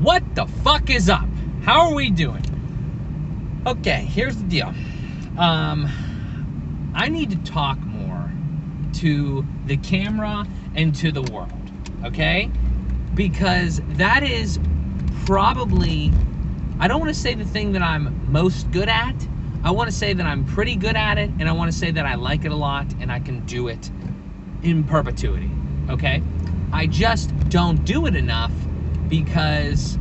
What the fuck is up? How are we doing? Okay, here's the deal. I need to talk more to the camera and to the world, okay? Because that is probably, I don't want to say the thing that I'm most good at. I want to say that I'm pretty good at it, and I want to say that I like it a lot and I can do it in perpetuity, okay? I just don't do it enough because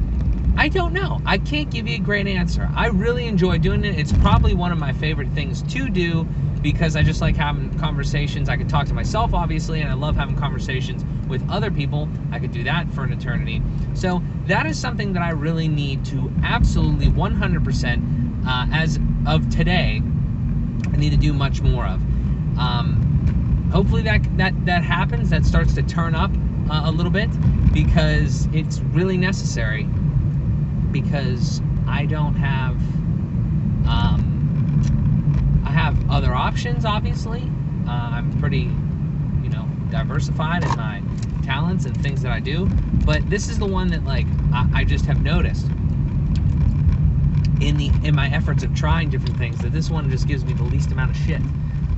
I don't know. I can't give you a great answer. I really enjoy doing it. It's probably one of my favorite things to do because I just like having conversations. I could talk to myself, obviously, and I love having conversations with other people. I could do that for an eternity. So that is something that I really need to absolutely 100%, as of today, I need to do much more of. Hopefully that happens, that starts to turn up a little bit, because it's really necessary, because I don't have, I have other options, obviously. I'm pretty, diversified in my talents and things that I do, but this is the one that, like, I just have noticed in my efforts of trying different things, that this one just gives me the least amount of shit,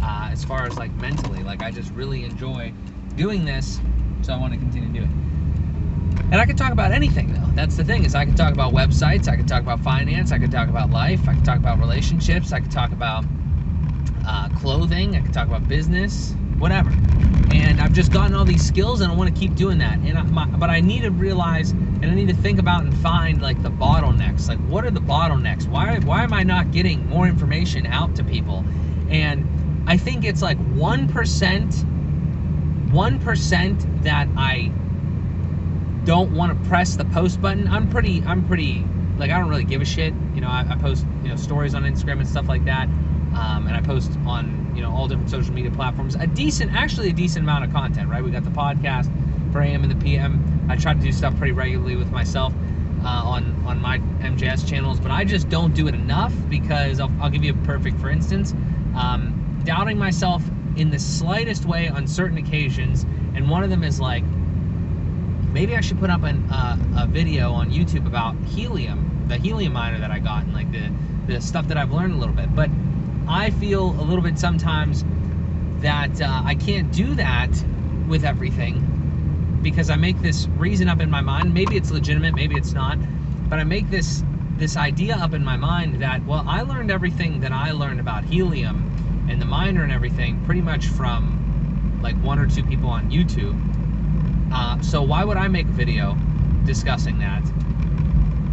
as far as, like, mentally. Like, I just really enjoy doing this, so I want to continue to do it. And I could talk about anything, though. That's the thing, is I could talk about websites, I could talk about finance, I could talk about life, I could talk about relationships, I could talk about clothing, I could talk about business, whatever. And I've just gotten all these skills, and I want to keep doing that. And but I need to realize, and I need to think about and find, like, the bottlenecks. Like, what are the bottlenecks? Why am I not getting more information out to people? And I think it's like 1% that I don't want to press the post button. I'm pretty, like, I don't really give a shit. I post, stories on Instagram and stuff like that. And I post on, all different social media platforms. A decent amount of content, right? We got the podcast for AM and the PM. I try to do stuff pretty regularly with myself on my MJS channels, but I just don't do it enough, because I'll give you a perfect, for instance. Doubting myself in the slightest way on certain occasions, and one of them is, like, maybe I should put up a video on YouTube about helium, the helium miner that I got, and, like, the stuff that I've learned a little bit. But I feel a little bit sometimes that I can't do that with everything, because I make this reason up in my mind. Maybe it's legitimate, maybe it's not, but I make this idea up in my mind that, well, I learned everything that I learned about helium and the miner and everything pretty much from, like, 1 or 2 people on YouTube. So why would I make a video discussing that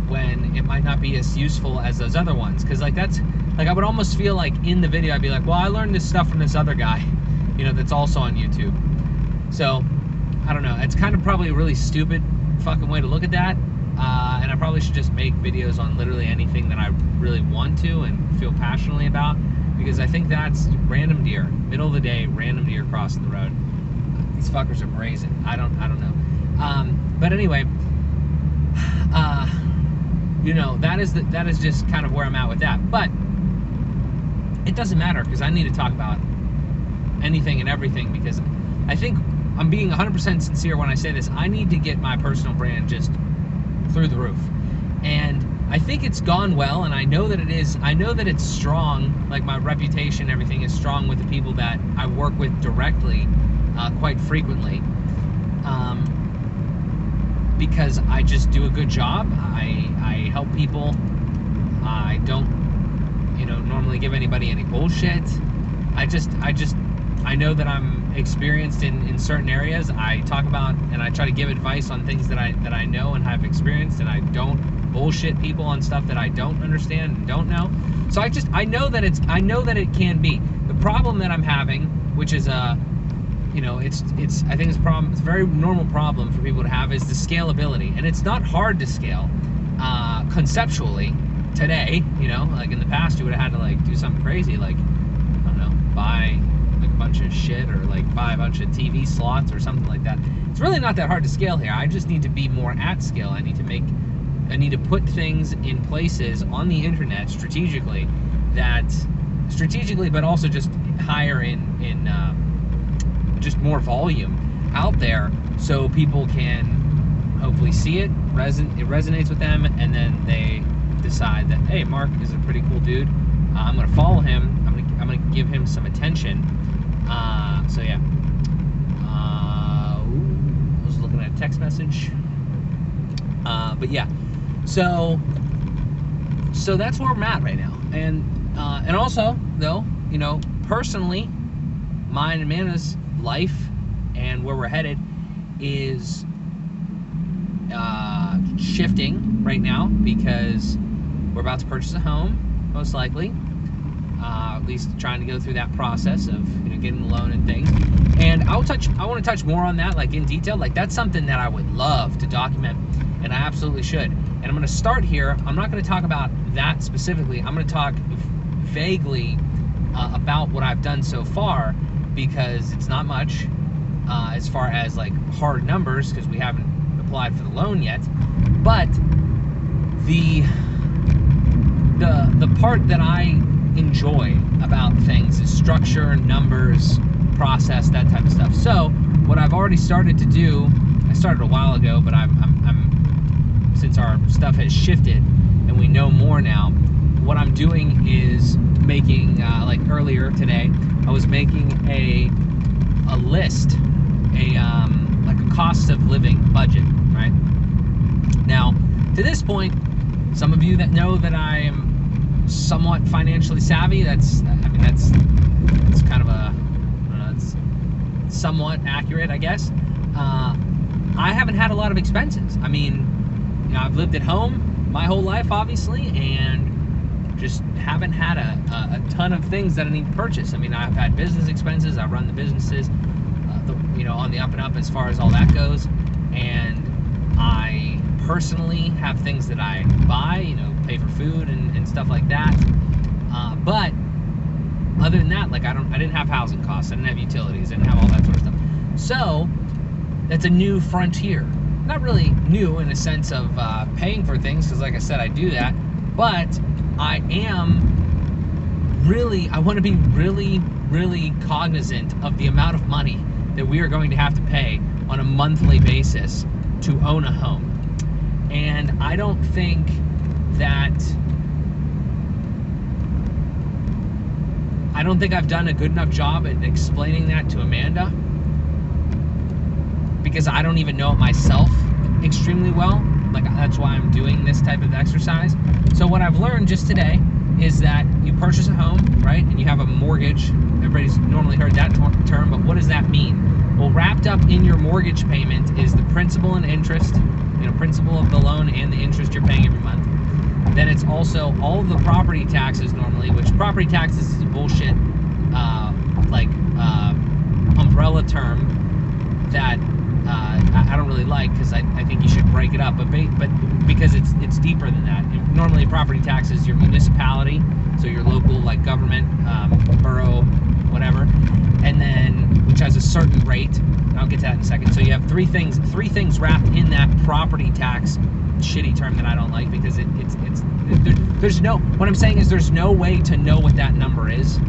when it might not be as useful as those other ones? Because, like, that's, like, I would almost feel like in the video I'd be like, well, I learned this stuff from this other guy, that's also on YouTube. So I don't know, it's kind of probably a really stupid fucking way to look at that, and I probably should just make videos on literally anything that I really want to and feel passionately about, because I think that's random deer, middle of the day, random deer crossing the road. These fuckers are brazen. I don't know. But anyway, that is just kind of where I'm at with that. But it doesn't matter, because I need to talk about anything and everything, because I think I'm being 100% sincere when I say this. I need to get my personal brand just through the roof. And I think it's gone well, and I know that it is. I know that it's strong. Like, my reputation, everything is strong with the people that I work with directly, quite frequently, because I just do a good job. I help people. I don't, normally give anybody any bullshit. I know that I'm experienced in certain areas. I talk about, and I try to give advice on things that I know and have experienced, and I don't bullshit people on stuff that I don't understand and don't know. So I know that it can be. The problem that I'm having, which is I think it's a very normal problem for people to have, is the scalability. And it's not hard to scale conceptually today. Like, in the past, you would have had to, like, do something crazy, like, I don't know, buy, like, a bunch of shit, or, like, buy a bunch of TV slots or something like that. It's really not that hard to scale here. I just need to be more at scale. I need to put things in places on the internet strategically, but also just higher in just more volume out there, so people can hopefully see it, it resonates with them, and then they decide that, hey, Mark is a pretty cool dude. I'm gonna follow him. I'm gonna give him some attention. So yeah. I was looking at a text message. But yeah. So that's where I'm at right now. And also, though, you know, personally, mine and Amanda's life and where we're headed is shifting right now, because we're about to purchase a home, most likely. At least trying to go through that process of, you know, getting the loan and things. And I want to touch more on that, like in detail. Like, that's something that I would love to document, and I absolutely should. And I'm going to start here. I'm not going to talk about that specifically. I'm going to talk vaguely about what I've done so far, because it's not much as far as like hard numbers, because we haven't applied for the loan yet. But the part that I enjoy about things is structure, numbers, process, that type of stuff. So what I've already started to do, I started a while ago, but I'm since our stuff has shifted and we know more now, what I'm doing is making, like earlier today, I was making a list, like a cost of living budget, right? Now, to this point, some of you that know that I am somewhat financially savvy, that's kind of a, I don't know, it's somewhat accurate, I guess. I haven't had a lot of expenses. I mean, you know, I've lived at home my whole life, obviously, and just haven't had a ton of things that I need to purchase. I mean, I've had business expenses, I run the businesses, you know, on the up and up as far as all that goes, and I personally have things that I buy, you know, pay for food and stuff like that. But other than that, like I didn't have housing costs, I didn't have utilities, I didn't have all that sort of stuff. So that's a new frontier. Not really new in a sense of paying for things, because like I said, I do that. But I want to be really, really cognizant of the amount of money that we are going to have to pay on a monthly basis to own a home. And I don't think I've done a good enough job at explaining that to Amanda, because I don't even know it myself extremely well. Like, that's why I'm doing this type of exercise. So what I've learned just today is that you purchase a home, right, and you have a mortgage. Everybody's normally heard that term, but what does that mean? Well, wrapped up in your mortgage payment is the principal and interest, you know, principal of the loan and the interest you're paying every month. Then it's also all of the property taxes normally, which property taxes is a bullshit, umbrella term that I don't really like, because I think you should break it up, but because it's deeper than that. Normally, property tax is your municipality, so your local, like, government, borough, whatever, and then which has a certain rate. And I'll get to that in a second. So you have three things wrapped in that property tax shitty term that I don't like, because there's no, what I'm saying is there's no way to know what that number is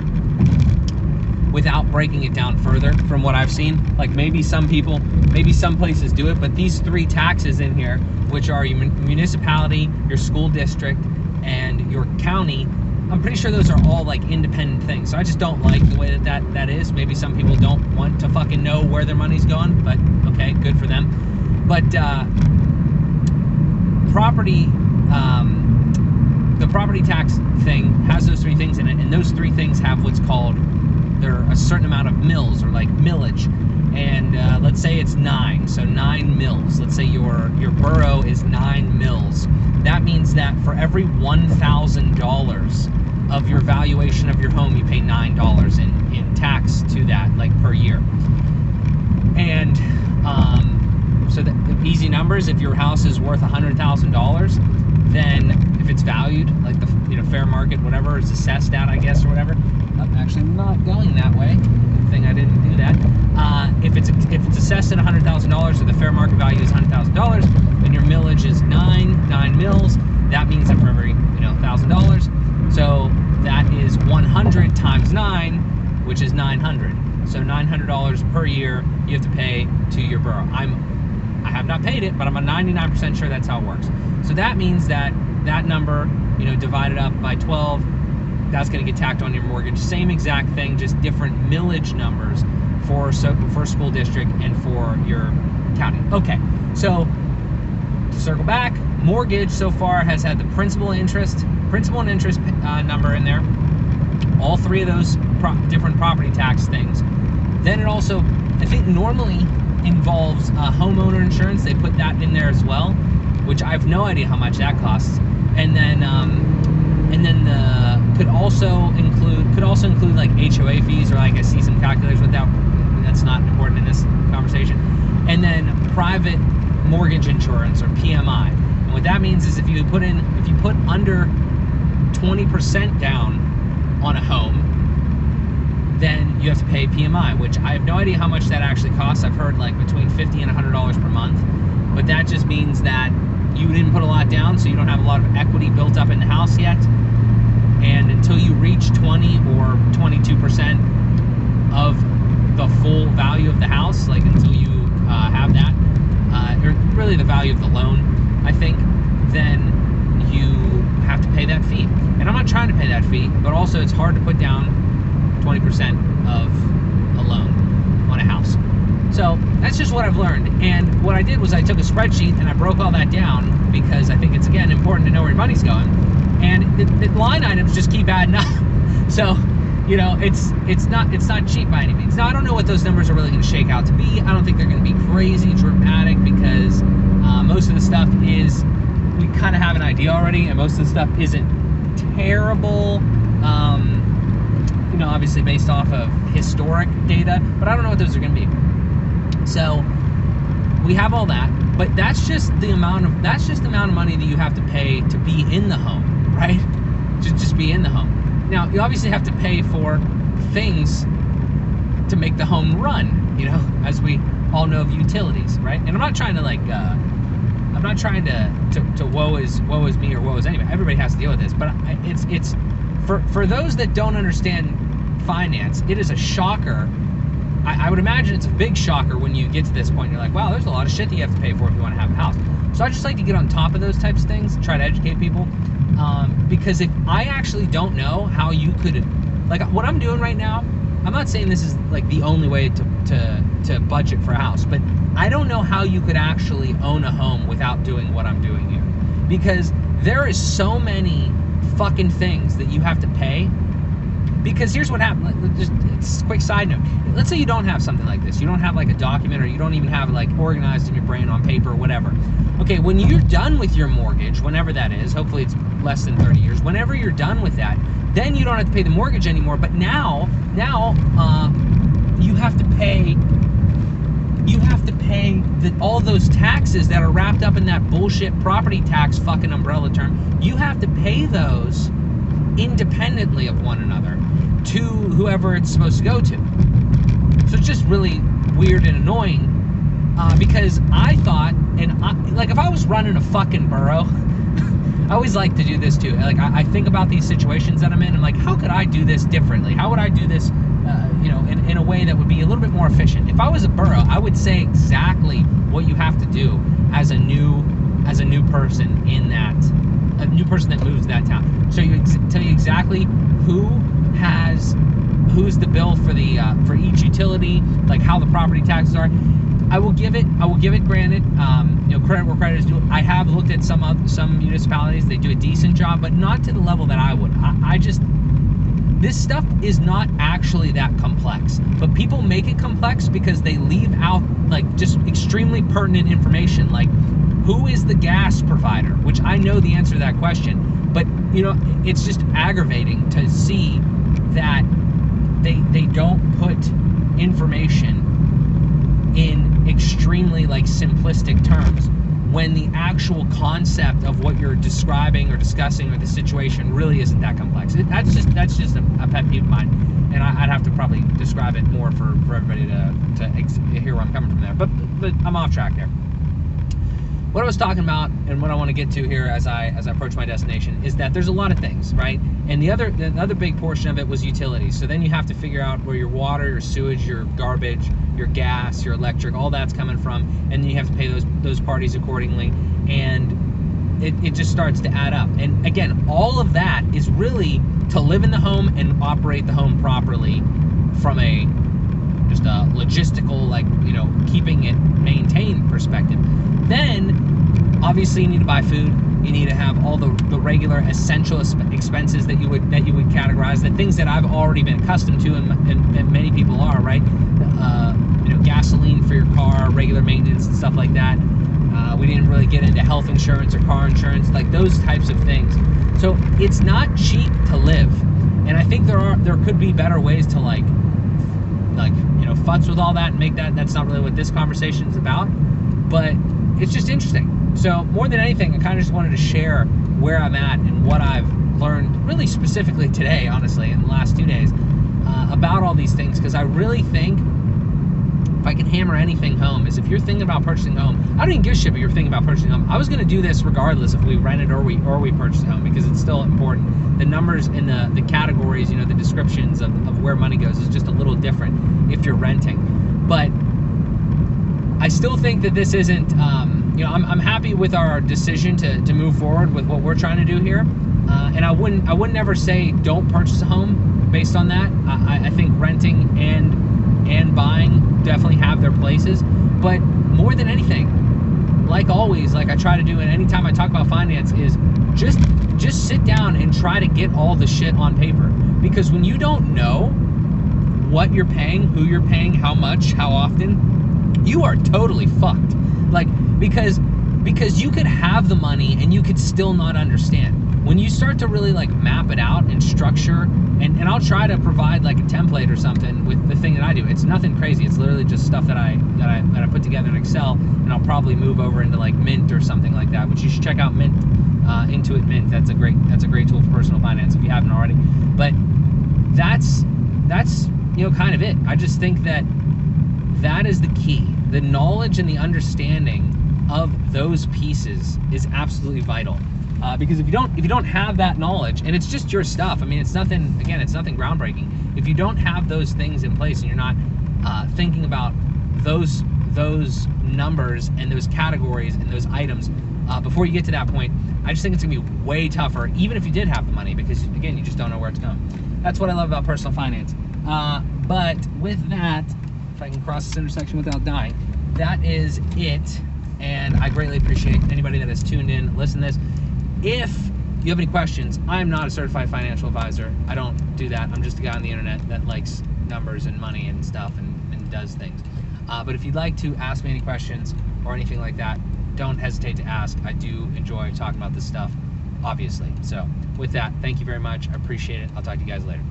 without breaking it down further from what I've seen. Like, maybe some places do it, but these three taxes in here, which are your municipality, your school district, and your county, I'm pretty sure those are all like independent things. So I just don't like the way that is. Maybe some people don't want to fucking know where their money's going, but okay, good for them. But the property tax thing has those three things in it, and those three things have what's called, there are a certain amount of mills, or like millage, and let's say it's 9, so 9 mills. Let's say your borough is 9 mills. That means that for every $1,000 of your valuation of your home, you pay $9 in tax to that, like, per year. And so the easy numbers, if your house is worth $100,000, then if it's valued, like the, you know, fair market, whatever it's assessed at, I guess, or whatever. I'm actually not going that way. Good thing I didn't do that. If it's assessed at $100,000, or the fair market value is $100,000, then your millage is 9 mills. That means that for every, you know, $1,000, so that is 100 times 9, which is 900. So $900 per year you have to pay to your borough. I'm I have not paid it, but I'm a 99% sure that's how it works. So that means that that number, you know, divided up by 12, that's going to get tacked on your mortgage. Same exact thing, just different millage numbers for school district and for your county. Okay, so to circle back, mortgage so far has had the principal and interest number in there. All three of those different property tax things. Then it also, I think, normally involves homeowner insurance. They put that in there as well, which I have no idea how much that costs. And then could also include like HOA fees, or like I see some calculators with that. That's not important in this conversation. And then private mortgage insurance, or PMI. And what that means is if you put under 20% down on a home, then you have to pay PMI, which I have no idea how much that actually costs. I've heard like between $50 and $100 per month, but that just means that you didn't put a lot down, so you don't have a lot of equity built up in the house yet. And until you reach 20 or 22% of the full value of the house, like until you have that, or really the value of the loan, I think, then you have to pay that fee. And I'm not trying to pay that fee, but also it's hard to put down 20% of a loan on a house. So that's just what I've learned. And what I did was I took a spreadsheet and I broke all that down, because I think it's, again, important to know where your money's going. And the line items just keep adding up. So, you know, it's not cheap by any means. Now, I don't know what those numbers are really going to shake out to be. I don't think they're going to be crazy dramatic, because most of the stuff is, we kind of have an idea already, and most of the stuff isn't terrible. You know, obviously based off of historic data, but I don't know what those are going to be. So we have all that, but that's just the amount of money that you have to pay to be in the home, right? To just be in the home. Now, you obviously have to pay for things to make the home run, you know, as we all know, of utilities, right? And I'm not trying to like, I'm not trying to woe is me or woe is anybody. Everybody has to deal with this, but it's for those that don't understand finance, it is a shocker. I would imagine it's a big shocker when you get to this point. You're like, wow, there's a lot of shit that you have to pay for if you want to have a house. So I just like to get on top of those types of things, try to educate people. Because if I actually don't know how you could, like what I'm doing right now, I'm not saying this is like the only way to budget for a house, but I don't know how you could actually own a home without doing what I'm doing here. Because there is so many fucking things that you have to pay. Because here's what happened, just a quick side note. Let's say you don't have something like this. You don't have like a document, or you don't even have it like organized in your brain on paper or whatever. Okay, when you're done with your mortgage, whenever that is, hopefully it's less than 30 years, whenever you're done with that, then you don't have to pay the mortgage anymore. But now you have to pay all those taxes that are wrapped up in that bullshit property tax fucking umbrella term. You have to pay those independently of one another to whoever it's supposed to go to. So it's just really weird and annoying, because I thought, like if I was running a fucking borough, I always like to do this too. Like I think about these situations that I'm in. I'm like, how could I do this differently? How would I do this, you know, in a way that would be a little bit more efficient? If I was a borough, I would say exactly what you have to do as a new person in that, a new person that moves to that town. So you tell you exactly who's the bill for the for each utility, like how the property taxes are. I will give it granted, you know, credit where credit is due. I have looked at some municipalities. They do a decent job, but not to the level that I would. I just, this stuff is not actually that complex, but people make it complex because they leave out like just extremely pertinent information, like who is the gas provider, which I know the answer to that question, but you know, it's just aggravating to see that they don't put information in extremely like simplistic terms, when the actual concept of what you're describing or discussing or the situation really isn't that complex. That's just a pet peeve of mine, and I'd have to probably describe it more for everybody to hear where I'm coming from there. But I'm off track there. what I was talking about and what I want to get to here as I approach my destination is that there's a lot of things, right? And the other big portion of it was utilities. So then you have to figure out where your water, your sewage, your garbage, your gas, your electric, all that's coming from, and then you have to pay those parties accordingly, and it just starts to add up. And again, all of that is really to live in the home and operate the home properly from just a logistical, like, keeping it maintained perspective. Then obviously you need to buy food, you need to have all the regular essential expenses that you would categorize, the things that I've already been accustomed to, and many people are, right? Gasoline for your car, regular maintenance and stuff like that. We didn't really get into health insurance or car insurance, like those types of things. So it's not cheap to live, and I think there could be better ways to like futz with all that and make that. That's not really what this conversation is about, but it's just interesting. So more than anything, I kind of just wanted to share where I'm at and what I've learned, really specifically today, honestly, in the last 2 days, about all these things, because I really think if I can hammer anything home is if you're thinking about purchasing a home, I don't even give a shit if you're thinking about purchasing a home. I was going to do this regardless if we rented or we purchased a home, because it's still important. The numbers and the categories, the descriptions of where money goes is just a little different if you're renting. But I still think that this isn't, I'm happy with our decision to move forward with what we're trying to do here. And I wouldn't ever say don't purchase a home based on that. I think renting and buying definitely have their places, but more than anything, like always, like I try to do, and anytime I talk about finance, is just sit down and try to get all the shit on paper. Because when you don't know what you're paying, who you're paying, how much, how often, you are totally fucked. Like, because you could have the money and you could still not understand. When you start to really like map it out and structure, and I'll try to provide like a template or something with the thing that I do. It's nothing crazy. It's literally just stuff that I put together in Excel, and I'll probably move over into like Mint or something like that, which you should check out. Mint, Intuit Mint. That's a great tool for personal finance if you haven't already. But that's kind of it. I just think that is the key. The knowledge and the understanding of those pieces is absolutely vital. Because if you don't have that knowledge, and it's just your stuff, I mean, it's nothing groundbreaking. If you don't have those things in place and you're not thinking about those numbers and those categories and those items before you get to that point, I just think it's gonna be way tougher, even if you did have the money, because again, you just don't know where it's going. That's what I love about personal finance. But with that, if I can cross this intersection without dying, that is it. And I greatly appreciate anybody that has tuned in, listened to this. If you have any questions, I'm not a certified financial advisor. I don't do that. I'm just a guy on the internet that likes numbers and money and stuff and does things. But if you'd like to ask me any questions or anything like that, don't hesitate to ask. I do enjoy talking about this stuff, obviously. So with that, thank you very much. I appreciate it. I'll talk to you guys later.